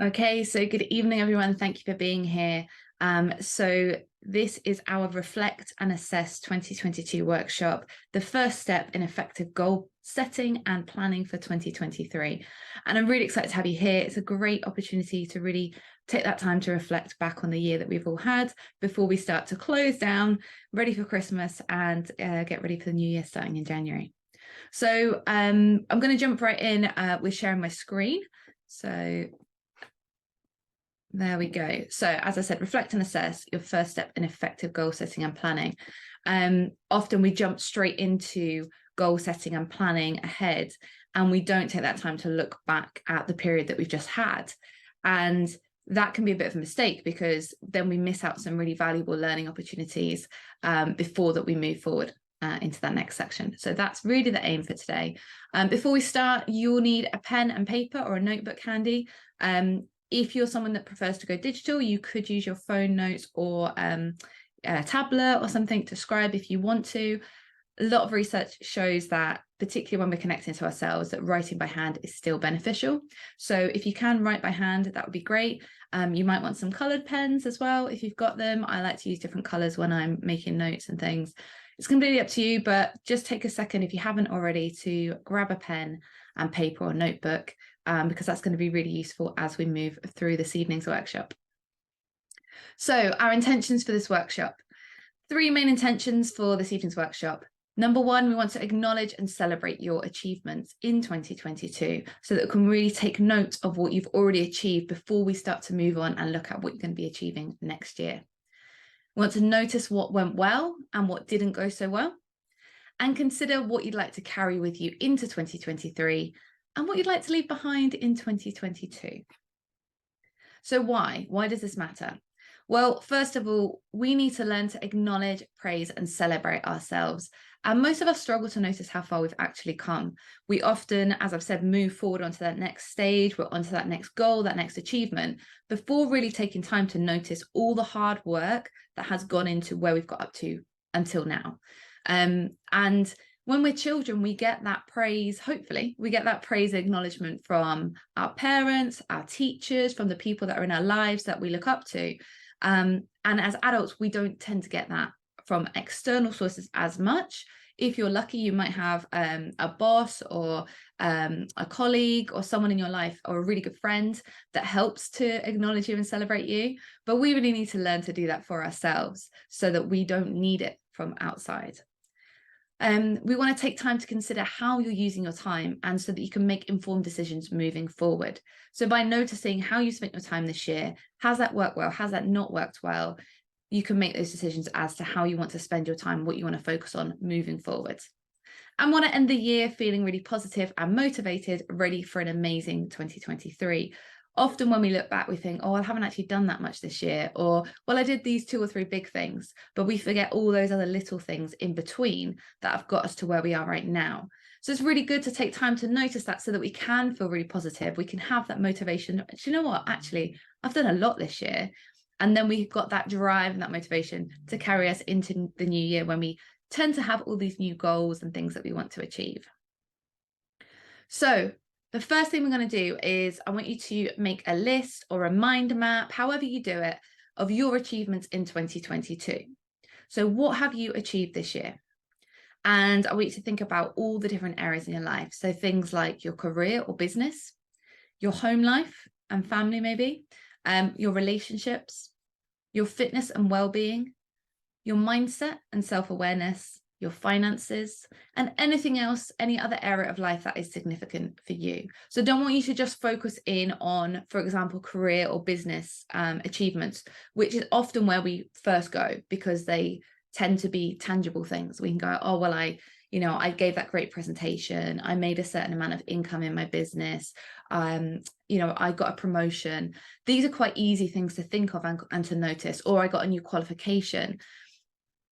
Okay, so good evening, everyone. Thank you for being here. So this is our Reflect and Assess 2022 workshop, the first step in effective goal setting and planning for 2023. And I'm really excited to have you here. It's a great opportunity to really take that time to reflect back on the year that we've all had before we start to close down, ready for Christmas and get ready for the new year starting in January. So I'm going to jump right in with sharing my screen. So there we go. So as I said, reflect and assess, your first step in effective goal setting and planning. Often we jump straight into goal setting and planning ahead, and we don't take that time to look back at the period that we've just had. And that can be a bit of a mistake because then we miss out some really valuable learning opportunities before that we move forward into that next section. So that's really the aim for today. Before we start, you'll need a pen and paper or a notebook handy. If you're someone that prefers to go digital, you could use your phone notes or a tablet or something to scribe if you want to. A lot of research shows that, particularly when we're connecting to ourselves, that writing by hand is still beneficial. So if you can write by hand, that would be great. You might want some coloured pens as well if you've got them. I like to use different colours when I'm making notes and things. It's completely up to you, but just take a second if you haven't already to grab a pen and paper or notebook, because that's going to be really useful as we move through this evening's workshop. So our intentions for this workshop. 3 main intentions for this evening's workshop. Number 1, we want to acknowledge and celebrate your achievements in 2022 so that we can really take note of what you've already achieved before we start to move on and look at what you're going to be achieving next year. We want to notice what went well and what didn't go so well, and consider what you'd like to carry with you into 2023 and what you'd like to leave behind in 2022. So why? Why does this matter? Well, first of all, we need to learn to acknowledge, praise, and celebrate ourselves. And most of us struggle to notice how far we've actually come. We often, as I've said, move forward onto that next stage, we're onto that next goal, that next achievement, before really taking time to notice all the hard work that has gone into where we've got up to until now. And when we're children, we get that praise, hopefully, we get that praise and acknowledgement from our parents, our teachers, from the people that are in our lives that we look up to. And as adults, we don't tend to get that from external sources as much. If you're lucky, you might have a boss or a colleague or someone in your life or a really good friend that helps to acknowledge you and celebrate you. But we really need to learn to do that for ourselves so that we don't need it from outside. We want to take time to consider how you're using your time and so that you can make informed decisions moving forward. So by noticing how you spent your time this year, has that worked well? Has that not worked well? You can make those decisions as to how you want to spend your time, what you want to focus on moving forward. And want to end the year feeling really positive and motivated, ready for an amazing 2023. Often when we look back, we think, oh, I haven't actually done that much this year, or, well, I did these 2 or 3 big things, but we forget all those other little things in between that have got us to where we are right now. So it's really good to take time to notice that so that we can feel really positive. We can have that motivation. Do you know what? Actually, I've done a lot this year. And then we've got that drive and that motivation to carry us into the new year when we tend to have all these new goals and things that we want to achieve. So the first thing we're going to do is I want you to make a list or a mind map, however you do it, of your achievements in 2022. So what have you achieved this year? And I want you to think about all the different areas in your life. So things like your career or business, your home life and family maybe, your relationships, your fitness and well-being, your mindset and self-awareness, your finances, and anything else, any other area of life that is significant for you. So don't want you to just focus in on, for example, career or business achievements, which is often where we first go because they tend to be tangible things. We can go, oh, well, I gave that great presentation. I made a certain amount of income in my business. I got a promotion. These are quite easy things to think of and to notice, or I got a new qualification.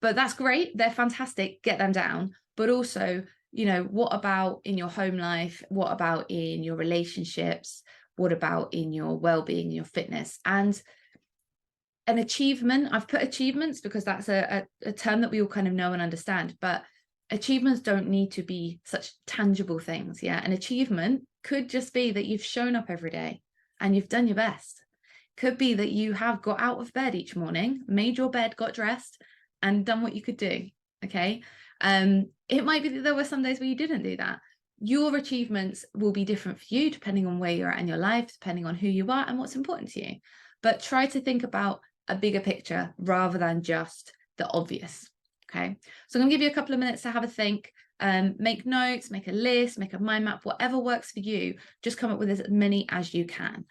But that's great. They're fantastic. Get them down. But also, what about in your home life? What about in your relationships? What about in your well-being, your fitness? And an achievement, I've put achievements because that's a term that we all kind of know and understand, but achievements don't need to be such tangible things. Yeah. An achievement could just be that you've shown up every day and you've done your best. Could be that you have got out of bed each morning, made your bed, got dressed, and done what you could do. Okay. It might be that there were some days where you didn't do that. Your achievements will be different for you depending on where you're at in your life, depending on who you are and what's important to you. But try to think about a bigger picture rather than just the obvious. Okay. So I'm going to give you a couple of minutes to have a think. Make notes, make a list, make a mind map, whatever works for you. Just come up with as many as you can.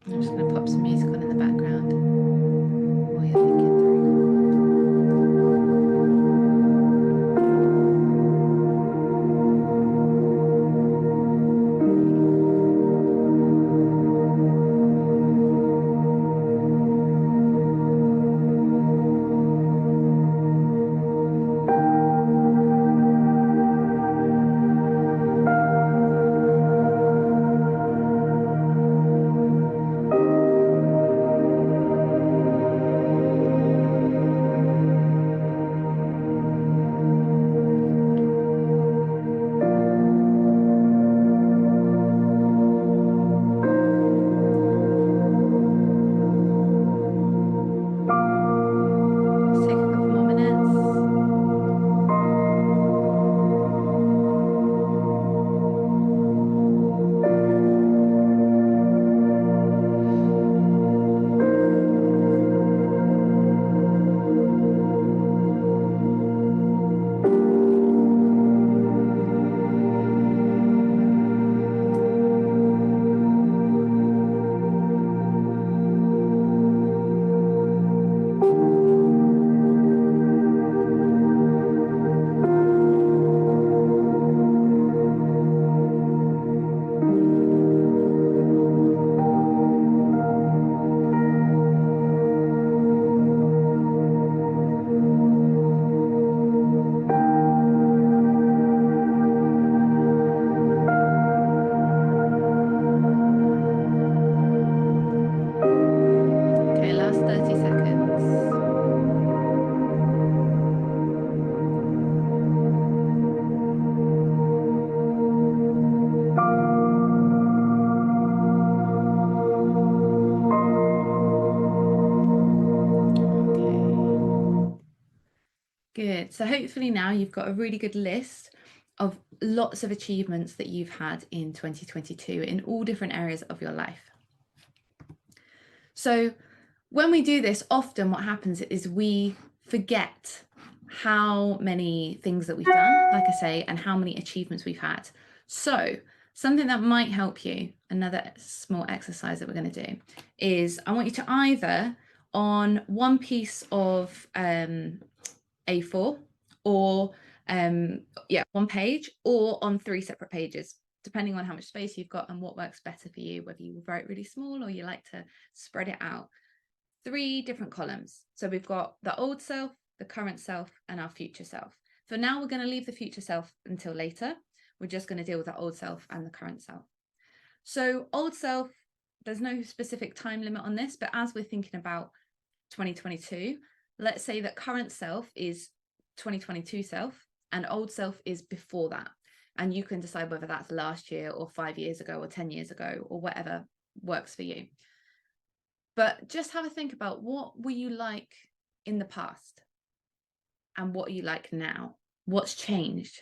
I'm just going to pop some music on in the background while you're thinking through. Good. So hopefully now you've got a really good list of lots of achievements that you've had in 2022 in all different areas of your life. So when we do this, often what happens is we forget how many things that we've done, like I say, and how many achievements we've had. So something that might help you, another small exercise that we're going to do, is I want you to either on one piece of A4 or one page, or on 3 separate pages, depending on how much space you've got and what works better for you, whether you write really small or you like to spread it out. 3 different columns. So we've got the old self, the current self, and our future self. For now, we're going to leave the future self until later. We're just going to deal with the old self and the current self. So old self, there's no specific time limit on this, but as we're thinking about 2022, let's say that current self is 2022 self and old self is before that. And you can decide whether that's last year or 5 years ago or 10 years ago or whatever works for you. But just have a think about what were you like in the past and what are you like now? What's changed?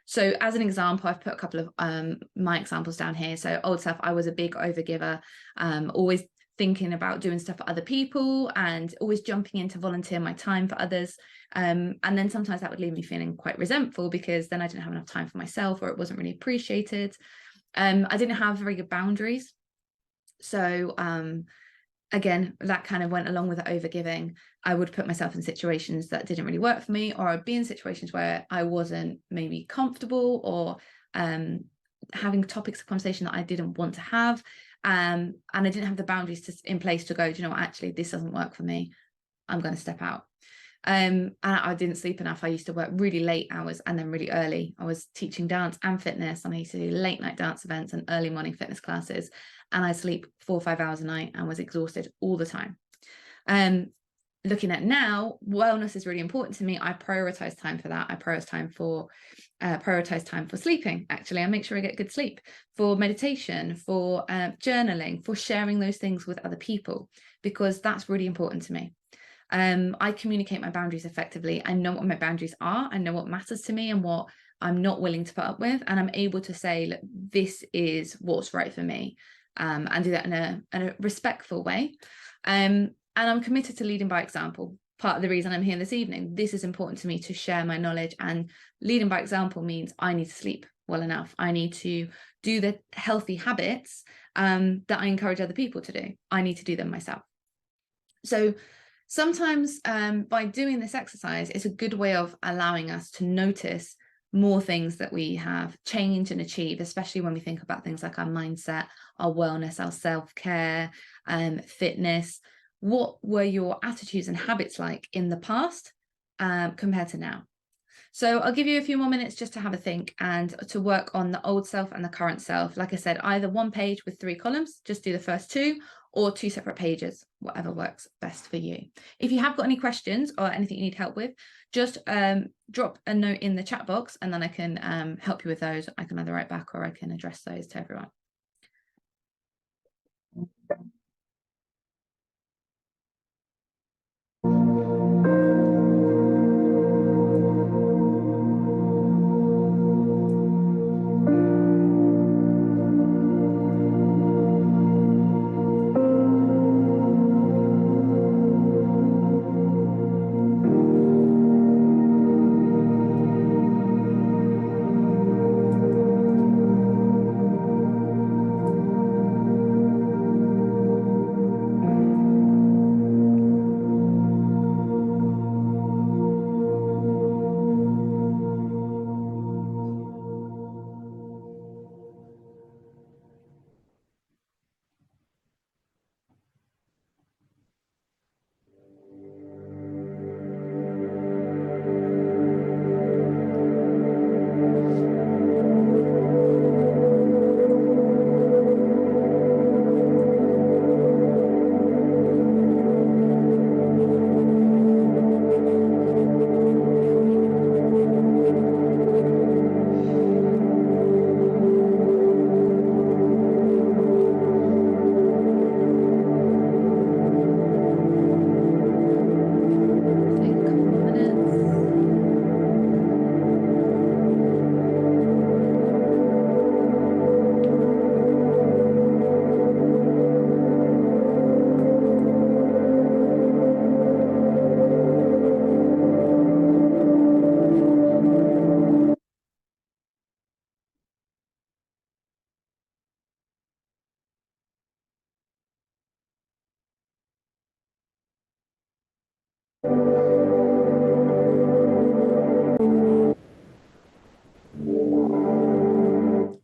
So as an example, I've put a couple of my examples down here. So old self, I was a big overgiver, always thinking about doing stuff for other people and always jumping in to volunteer my time for others. And then sometimes that would leave me feeling quite resentful because then I didn't have enough time for myself or it wasn't really appreciated. I didn't have very good boundaries. So again, that kind of went along with the overgiving. I would put myself in situations that didn't really work for me, or I'd be in situations where I wasn't maybe comfortable or having topics of conversation that I didn't want to have. And I didn't have the boundaries in place to go, do you know what, actually, this doesn't work for me. I'm going to step out. And I didn't sleep enough. I used to work really late hours and then really early. I was teaching dance and fitness, and I used to do late night dance events and early morning fitness classes. And I sleep 4 or 5 hours a night and was exhausted all the time. Looking at now, wellness is really important to me. I prioritize time for that. I prioritize time for sleeping. Actually, I make sure I get good sleep, for meditation, for journaling, for sharing those things with other people, because that's really important to me. I communicate my boundaries effectively. I know what my boundaries are. I know what matters to me and what I'm not willing to put up with. And I'm able to say, look, this is what's right for me, and do that in a respectful way. And I'm committed to leading by example. Part of the reason I'm here this evening, this is important to me, to share my knowledge, and leading by example means I need to sleep well enough. I need to do the healthy habits that I encourage other people to do. I need to do them myself. So sometimes by doing this exercise, it's a good way of allowing us to notice more things that we have changed and achieved, especially when we think about things like our mindset, our wellness, our self-care, fitness. What were your attitudes and habits like in the past compared to now? So I'll give you a few more minutes just to have a think and to work on the old self and the current self. Like I said, either one page with 3 columns, just do the first 2, or 2 separate pages, whatever works best for you. If you have got any questions or anything you need help with, just drop a note in the chat box, and then I can help you with those. I can either write back or I can address those to everyone.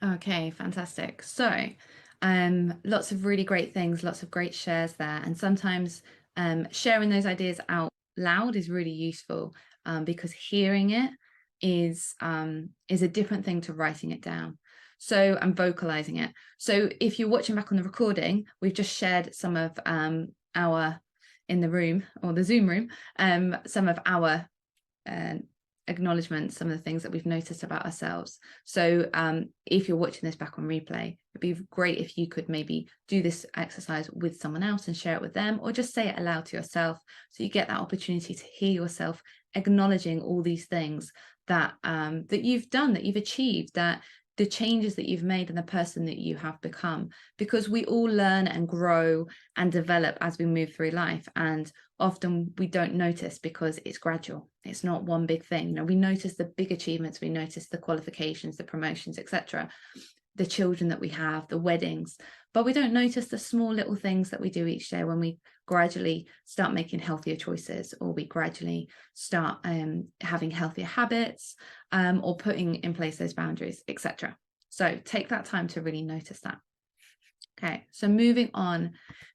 Okay, fantastic. So lots of really great things, lots of great shares there. And sometimes sharing those ideas out loud is really useful, because hearing it is a different thing to writing it down. So I'm vocalizing it. So if you're watching back on the recording, we've just shared some of our, in the room or the Zoom room, some of our acknowledgements, some of the things that we've noticed about ourselves. So if you're watching this back on replay, it'd be great if you could maybe do this exercise with someone else and share it with them, or just say it aloud to yourself, so you get that opportunity to hear yourself acknowledging all these things that that you've done, that you've achieved, that the changes that you've made and the person that you have become, because we all learn and grow and develop as we move through life, and often we don't notice because it's gradual. It's not one big thing. You know, we notice the big achievements, we notice the qualifications, the promotions, etc., the children that we have, the weddings, but we don't notice the small little things that we do each day when we gradually start making healthier choices, or we gradually start having healthier habits, or putting in place those boundaries, etc. So take that time to really notice that. Okay, so moving on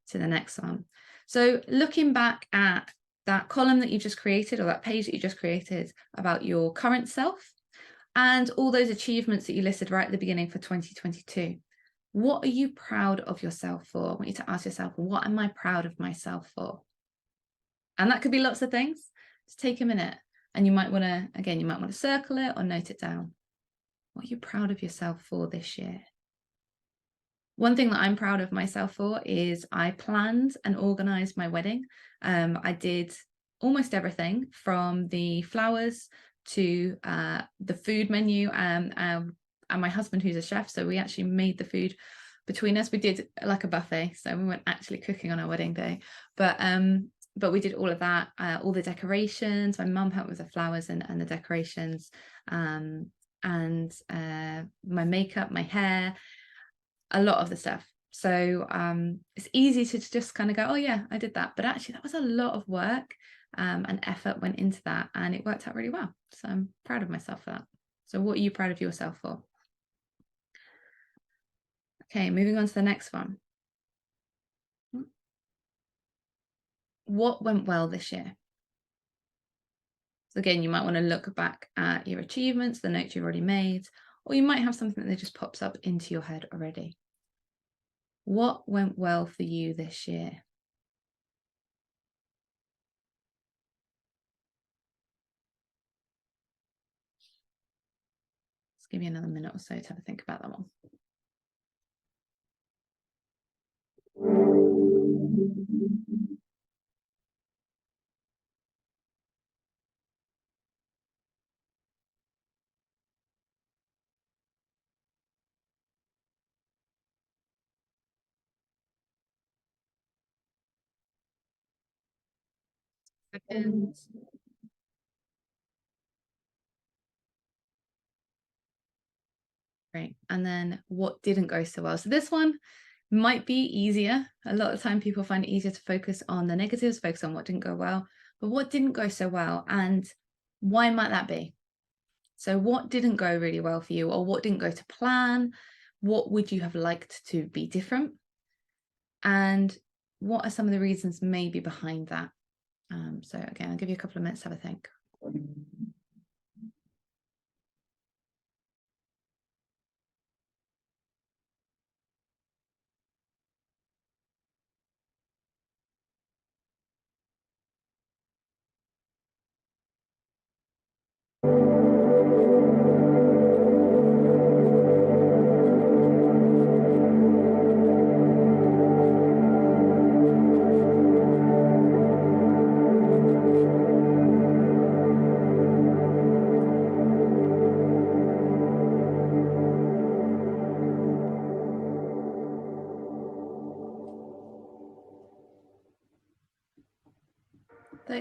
to the next one. So looking back at that column that you just created, or that page that you just created, about your current self and all those achievements that you listed right at the beginning for 2022. What are you proud of yourself for? I want you to ask yourself, what am I proud of myself for? And that could be lots of things. Just take a minute, and you might want to, again, you might want to circle it or note it down. What are you proud of yourself for this year? One thing that I'm proud of myself for is I planned and organized my wedding. I did almost everything from the flowers to the food menu, and my husband, who's a chef, so we actually made the food between us. We did like a buffet, so we weren't actually cooking on our wedding day, but we did all of that, all the decorations. My mum helped with the flowers and the decorations, and my makeup, my hair, a lot of the stuff. So it's easy to just kind of go, oh yeah, I did that, but actually that was a lot of work and effort went into that, and it worked out really well. So I'm proud of myself for that. So what are you proud of yourself for? Okay, moving on to the next one. What went well this year? So again, you might want to look back at your achievements, the notes you've already made, or you might have something that just pops up into your head already. What went well for you this year? Let's give you another minute or so to have a think about that one. Seconds. Great. And then what didn't go so well? So this one might be easier. A lot of time people find it easier to focus on the negatives, focus on what didn't go well, but what didn't go so well, and why might that be? So what didn't go really well for you, or what didn't go to plan? What would you have liked to be different? And what are some of the reasons maybe behind that? So again, I'll give you a couple of minutes to have a think.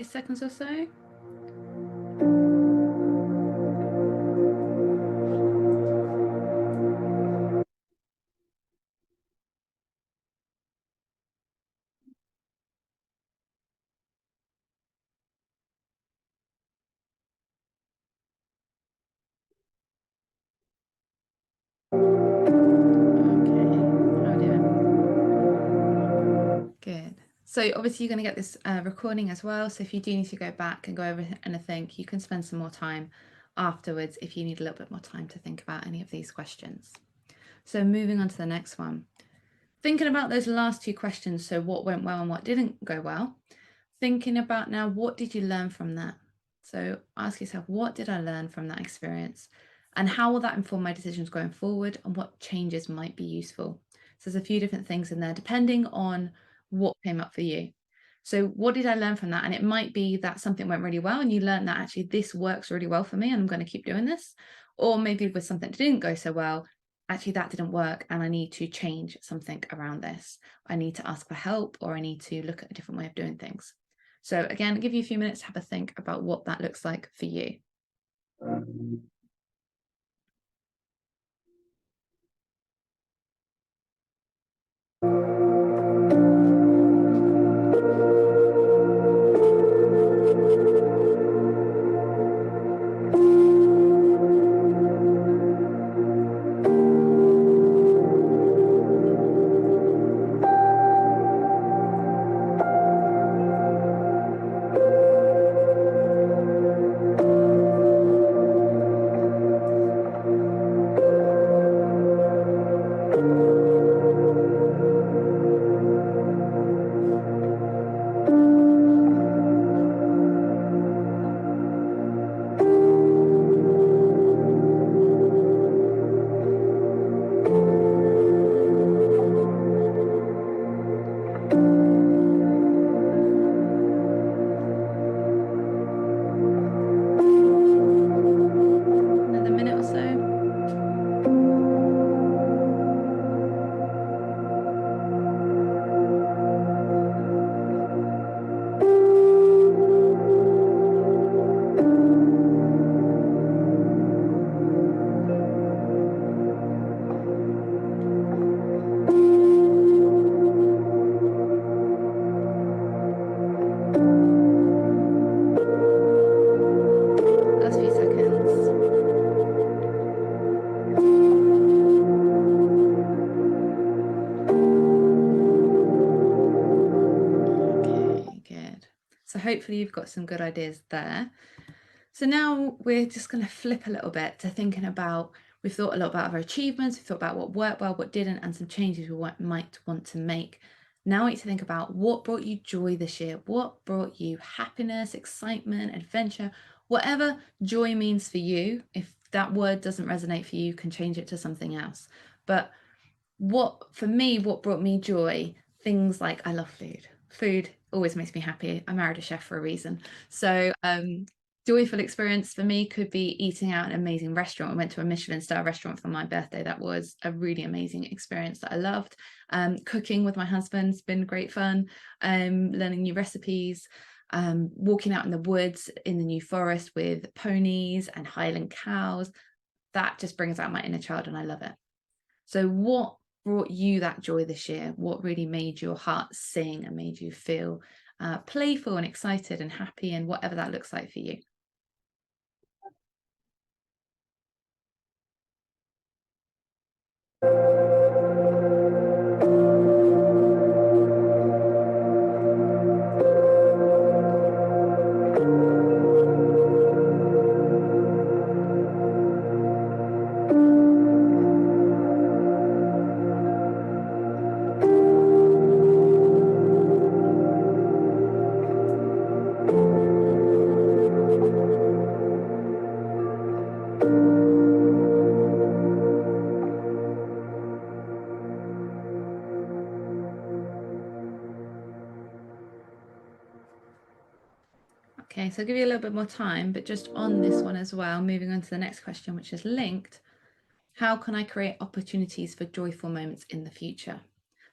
Seconds or so. Good. So obviously you're going to get this recording as well. So if you do need to go back and go over and think, you can spend some more time afterwards if you need a little bit more time to think about any of these questions. So moving on to the next one. Thinking about those last two questions, so what went well and what didn't go well. Thinking about now, what did you learn from that? So ask yourself, what did I learn from that experience? And how will that inform my decisions going forward, and what changes might be useful? So there's a few different things in there, depending on what came up for you. So what did I learn from that? And it might be that something went really well and you learned that actually this works really well for me and I'm going to keep doing this. Or maybe with something that didn't go so well, actually that didn't work and I need to change something around this. I need to ask for help, or I need to look at a different way of doing things. So again, I'll give you a few minutes to have a think about what that looks like for you. hopefully you've got some good ideas there. So now we're just going to flip a little bit to thinking about, we've thought a lot about our achievements, we've thought about what worked well, what didn't, and some changes we might want to make. Now we need to think about what brought you joy this year, what brought you happiness, excitement, adventure, whatever joy means for you. If that word doesn't resonate for you, you can change it to something else. But for me, what brought me joy, things like I love food. Food always makes me happy. I married a chef for a reason. So joyful experience for me could be eating out in an amazing restaurant. I went to a Michelin star restaurant for my birthday. That was a really amazing experience that I loved. Cooking with my husband's been great fun. Learning new recipes. Walking out in the woods in the New Forest with ponies and Highland cows. That just brings out my inner child and I love it. So what brought you that joy this year? What really made your heart sing and made you feel playful and excited and happy, and whatever that looks like for you? Okay, so I'll give you a little bit more time, but just on this one as well, moving on to the next question, which is linked. How can I create opportunities for joyful moments in the future?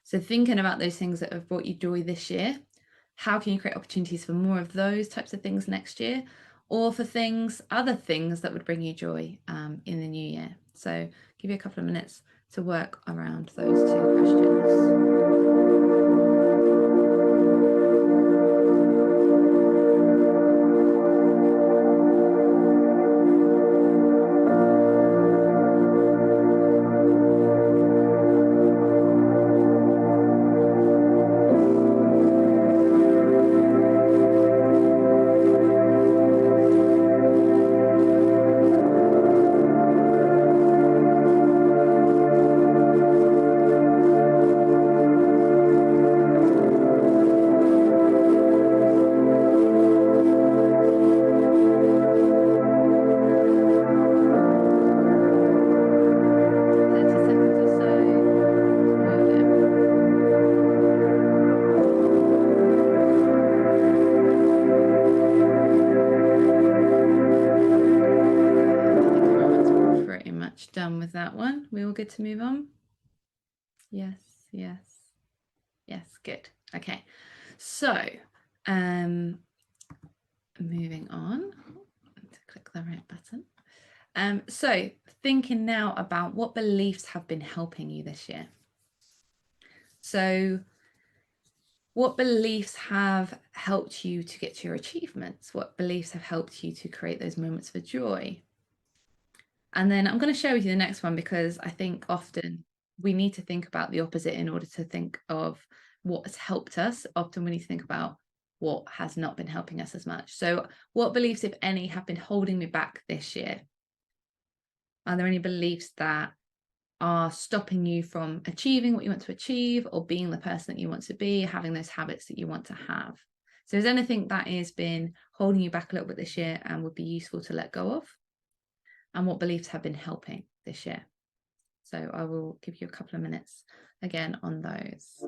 So thinking about those things that have brought you joy this year, how can you create opportunities for more of those types of things next year, or for other things that would bring you joy in the new year? So give you a couple of minutes to work around those two questions. Done with that one. We all good to move on? Yes, yes, yes, good. Okay, so moving on to click the red button. So thinking now about what beliefs have been helping you this year. So what beliefs have helped you to get to your achievements? What beliefs have helped you to create those moments for joy? And then I'm going to share with you the next one, because I think often we need to think about the opposite in order to think of what has helped us. Often we need to think about what has not been helping us as much. So what beliefs, if any, have been holding me back this year? Are there any beliefs that are stopping you from achieving what you want to achieve, or being the person that you want to be, having those habits that you want to have? So is anything that has been holding you back a little bit this year and would be useful to let go of? And what beliefs have been helping this year? So I will give you a couple of minutes again on those.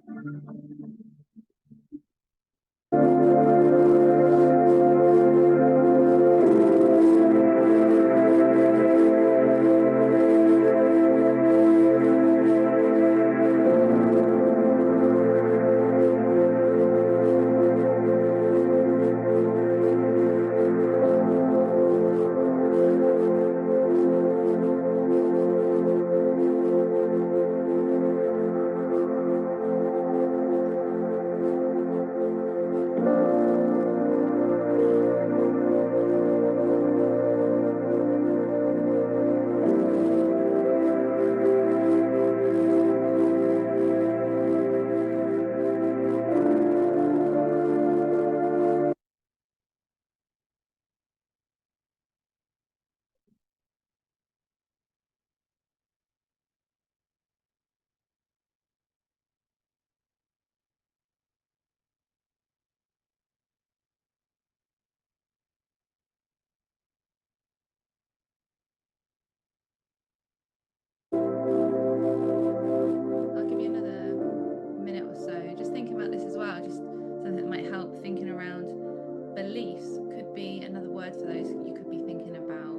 help thinking around beliefs. Could be another word for those. You could be thinking about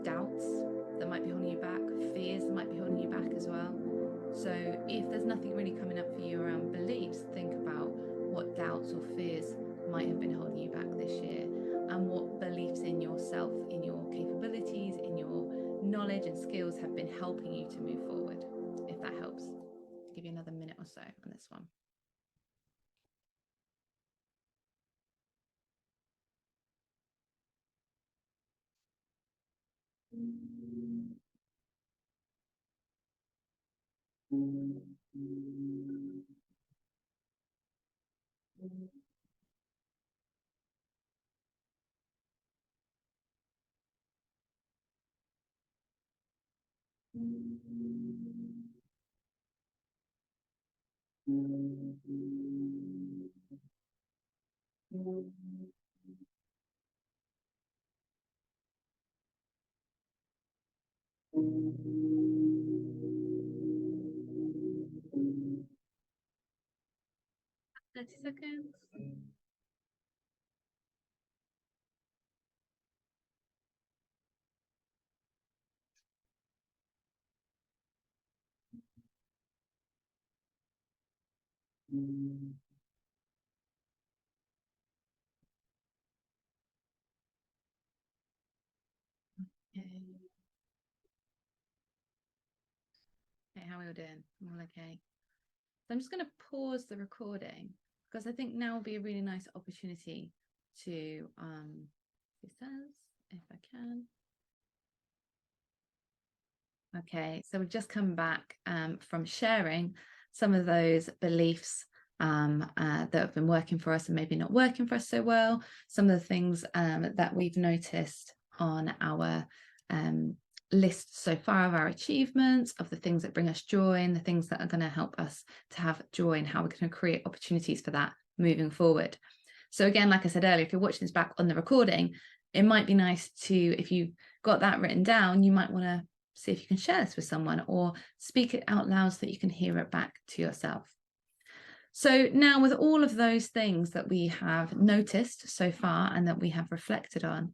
doubts that might be holding you back, fears that might be holding you back as well. So if there's nothing really coming up for you around beliefs, think about what doubts or fears might have been holding you back this year, and what beliefs in yourself, in your capabilities, in your knowledge and skills have been helping you to move forward, if that helps. I'll give you another minute or so on this one. Seconds. Okay, how are we all doing? All okay. So I'm just going to pause the recording because I think now will be a really nice opportunity to it says, if I can. Okay, so we've just come back from sharing some of those beliefs that have been working for us and maybe not working for us so well, some of the things that we've noticed on our list so far of our achievements, of the things that bring us joy and the things that are going to help us to have joy, and how we're going to create opportunities for that moving forward. So again, like I said earlier, if you're watching this back on the recording, it might be nice to, if you got that written down, you might want to see if you can share this with someone or speak it out loud so that you can hear it back to yourself. So now, with all of those things that we have noticed so far and that we have reflected on,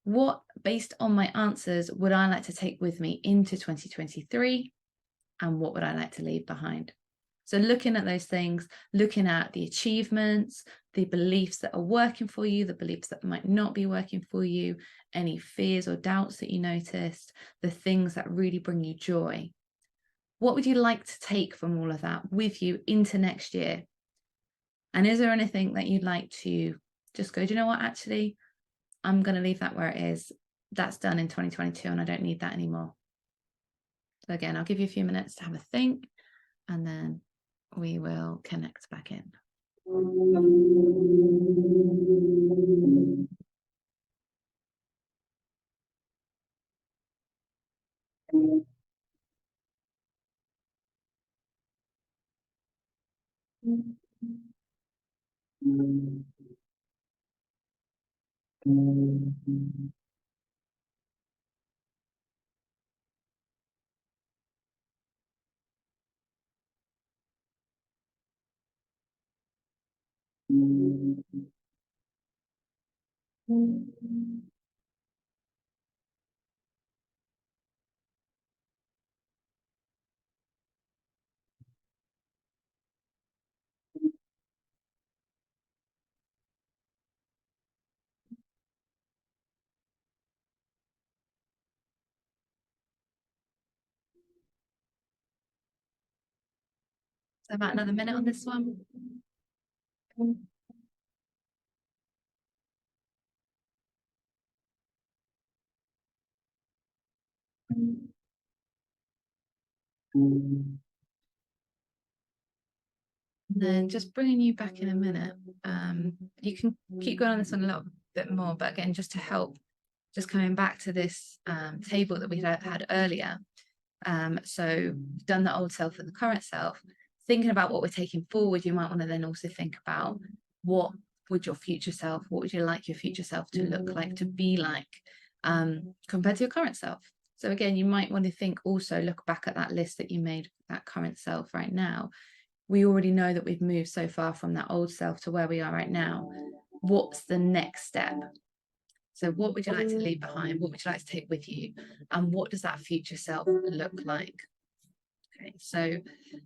what, based on my answers, would I like to take with me into 2023, and what would I like to leave behind? So looking at those things, looking at the achievements, the beliefs that are working for you, the beliefs that might not be working for you, any fears or doubts that you noticed, the things that really bring you joy. What would you like to take from all of that with you into next year? And is there anything that you'd like to just go, do you know what, actually, I'm going to leave that where it is. That's done in 2022 and I don't need that anymore. So again, I'll give you a few minutes to have a think, and then we will connect back in. So about another minute on this one. And then just bringing you back in a minute. You can keep going on this one a little bit more, but again, just to help, just coming back to this table that we had earlier. So we've done the old self and the current self. Thinking about what we're taking forward, you might want to then also think about what would your future self, what would you like your future self to look like, to be like, compared to your current self. So again, you might want to think also, look back at that list that you made, that current self right now. we already know that we've moved so far from that old self to where we are right now. What's the next step? So what would you like to leave behind? What would you like to take with you? And what does that future self look like? Okay, so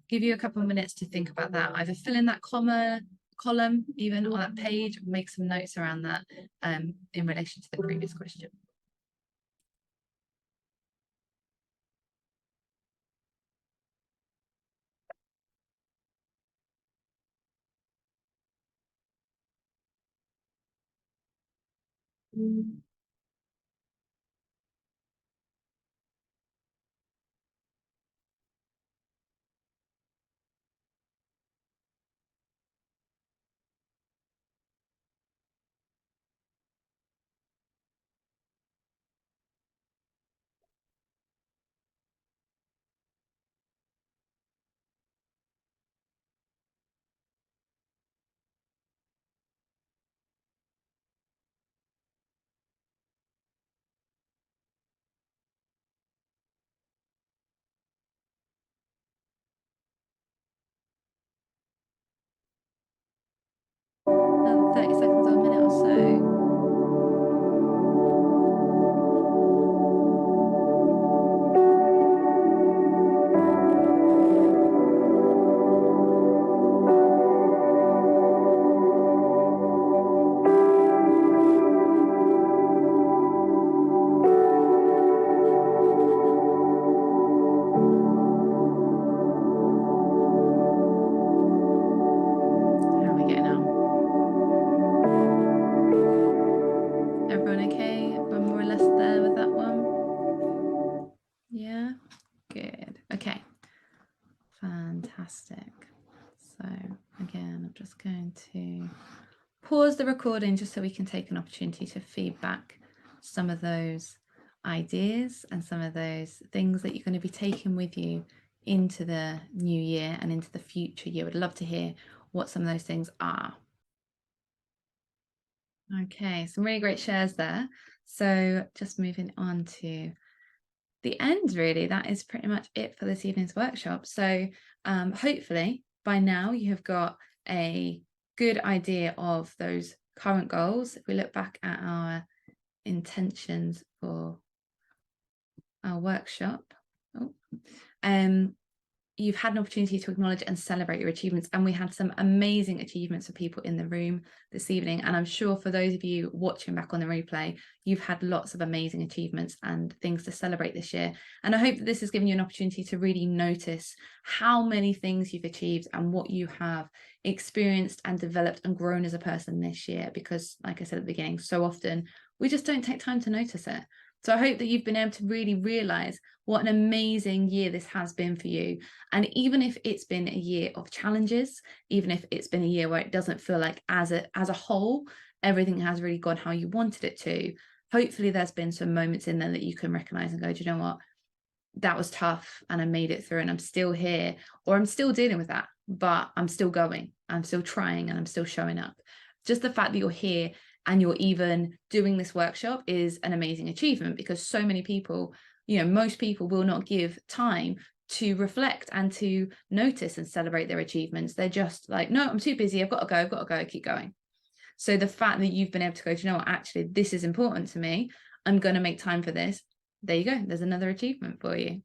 give you a couple of minutes to think about that. Either fill in that column, even on that page, or make some notes around that in relation to the previous question. Another 30 seconds or a minute or so. How are we getting on? Everyone okay? We're more or less there with that one? Yeah, good. Okay, fantastic. So again, I'm just going to pause the recording just so we can take an opportunity to feedback some of those ideas and some of those things that you're going to be taking with you into the new year and into the future year. Would love to hear what some of those things are. Okay, some really great shares there. So just moving on to the end, really, that is pretty much it for this evening's workshop. So hopefully by now you have got a good idea of those current goals. If we look back at our intentions for our workshop, you've had an opportunity to acknowledge and celebrate your achievements, and we had some amazing achievements for people in the room this evening, and I'm sure for those of you watching back on the replay, you've had lots of amazing achievements and things to celebrate this year. And I hope that this has given you an opportunity to really notice how many things you've achieved and what you have experienced and developed and grown as a person this year, because like I said at the beginning, so often we just don't take time to notice it. So I hope that you've been able to really realize what an amazing year this has been for you. And even if it's been a year of challenges, even if it's been a year where it doesn't feel like as a whole, everything has really gone how you wanted it to, hopefully there's been some moments in there that you can recognize and go, do you know what? That was tough and I made it through and I'm still here, or I'm still dealing with that, but I'm still going, I'm still trying, and I'm still showing up. Just the fact that you're here and you're even doing this workshop is an amazing achievement, because so many people, most people will not give time to reflect and to notice and celebrate their achievements. They're just like, no, I'm too busy, I've got to go, keep going. So the fact that you've been able to go, do you know what, actually this is important to me, I'm going to make time for this, there you go, there's another achievement for you.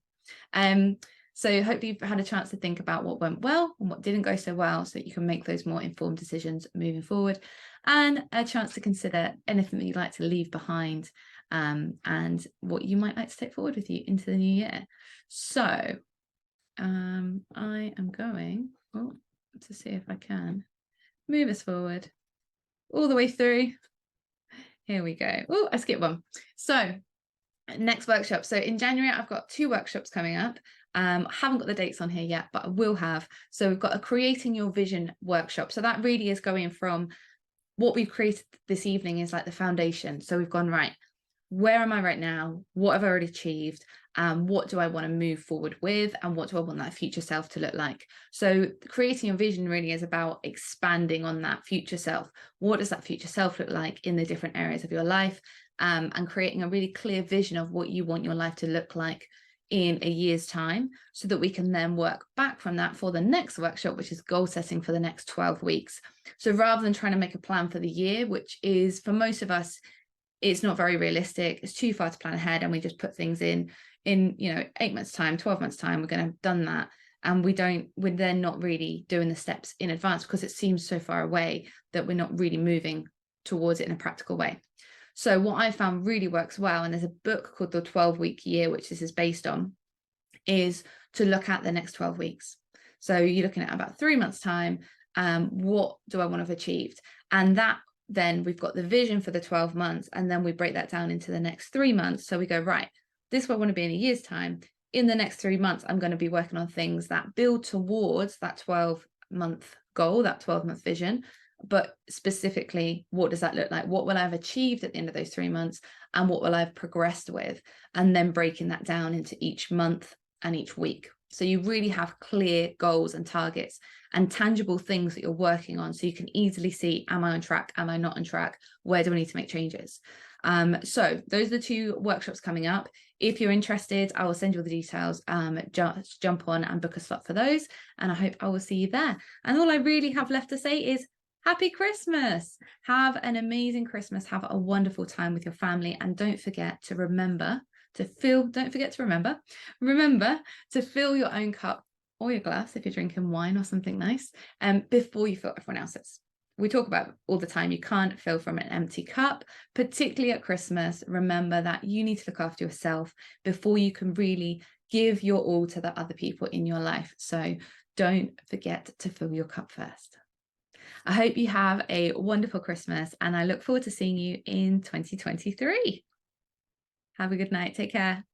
So hopefully you've had a chance to think about what went well and what didn't go so well, so that you can make those more informed decisions moving forward, and a chance to consider anything that you'd like to leave behind, and what you might like to take forward with you into the new year. So I am going to see if I can move us forward all the way through. Here we go. Oh, I skipped one. So next workshop. So in January, I've got 2 workshops coming up. I haven't got the dates on here yet, but I will have. So we've got a Creating Your Vision workshop. So that really is going from what we've created this evening is like the foundation. So we've gone, right, where am I right now? What have I already achieved? What do I want to move forward with? And what do I want that future self to look like? So creating your vision really is about expanding on that future self. What does that future self look like in the different areas of your life? And creating a really clear vision of what you want your life to look like in a year's time, so that we can then work back from that for the next workshop, which is goal setting for the next 12 weeks. So rather than trying to make a plan for the year, which is for most of us, it's not very realistic, it's too far to plan ahead, and we just put things in 8 months time, 12 months time, we're going to have done that, and we're then not really doing the steps in advance because it seems so far away that we're not really moving towards it in a practical way. So what I found really works well, and there's a book called The 12-Week Year, which this is based on, is to look at the next 12 weeks. So you're looking at about 3 months time. What do I want to have achieved? And that then we've got the vision for the 12 months, and then we break that down into the next 3 months. So we go, right, this is where I want to be in a year's time. In the next 3 months, I'm going to be working on things that build towards that 12-month goal, that 12-month vision. But specifically, what does that look like? What will I have achieved at the end of those 3 months, and what will I have progressed with? And then breaking that down into each month and each week. So you really have clear goals and targets and tangible things that you're working on, so you can easily see, am I on track? Am I not on track? Where do I need to make changes? So those are the 2 workshops coming up. If you're interested, I will send you all the details. Just jump on and book a slot for those, and I hope I will see you there. And all I really have left to say is Happy Christmas. Have an amazing Christmas. Have a wonderful time with your family, and don't forget to remember to fill your own cup or your glass if you're drinking wine or something nice, before you fill everyone else's. We talk about all the time, you can't fill from an empty cup, particularly at Christmas. Remember that you need to look after yourself before you can really give your all to the other people in your life. So don't forget to fill your cup first. I hope you have a wonderful Christmas, and I look forward to seeing you in 2023. Have a good night. Take care.